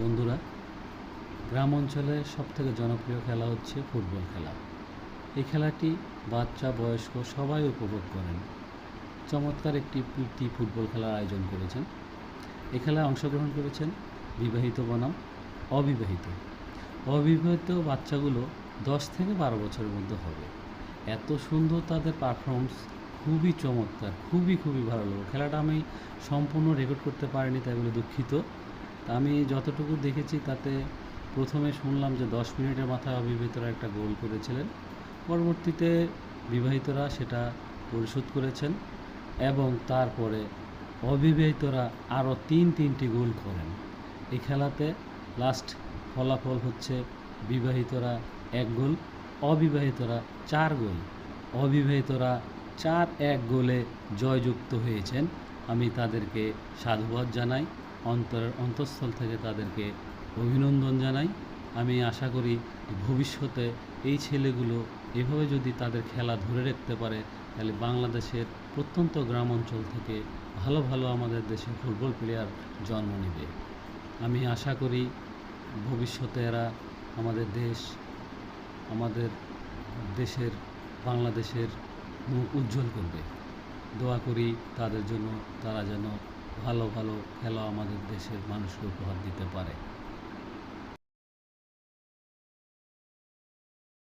বন্ধুরা, গ্রাম অঞ্চলে সবথেকে জনপ্রিয় খেলা হচ্ছে ফুটবল খেলা। এই খেলাটি বাচ্চা বয়স্ক সবাই উপভোগ করেন। চমৎকার একটি প্রীতি ফুটবল খেলার আয়োজন করেছেন। এই খেলায় অংশগ্রহণ করেছেন বিবাহিত বনাম অবিবাহিত। অবিবাহিত বাচ্চাগুলো 10 থেকে 12 বছরের মধ্যে হবে। এত সুন্দর তাদের পারফরমেন্স, খুবই চমৎকার, খুবই ভালো লাগলো। খেলাটা আমি সম্পূর্ণ রেকর্ড করতে পারিনি, তাই বলে দুঃখিত। আমি যতটুকু দেখেছি তাতে প্রথমে শুনলাম যে 10 মিনিটের মাথায় অবিবাহিতরা একটা গোল করেছিলেন। পরবর্তীতে বিবাহিতরা সেটা পরিশোধ করেছেন এবং তারপরে অবিবাহিতরা আরও তিনটি গোল করেন। এই খেলাতে লাস্ট ফলাফল হচ্ছে বিবাহিতরা 1 গোল, অবিবাহিতরা 4 গোল। অবিবাহিতরা 4-1 গোলে জয়যুক্ত হয়েছেন। আমি তাদেরকে সাধুবাদ জানাই, অন্তঃস্থল থেকে তাদেরকে অভিনন্দন জানাই। আমি আশা করি ভবিষ্যতে এই ছেলেগুলো এভাবে যদি তাদের খেলা ধরে রাখতে পারে, তাহলে বাংলাদেশের প্রত্যন্ত গ্রাম অঞ্চল থেকে ভালো আমাদের দেশে ফুটবল প্লেয়ার জন্ম নেবে। আমি আশা করি ভবিষ্যতে এরা আমাদের দেশের বাংলাদেশের মুখ উজ্জ্বল করবে। দোয়া করি তাদের জন্য, তারা যেন ভালো খেলা আমাদের দেশের মানুষকে উপহার দিতে পারে।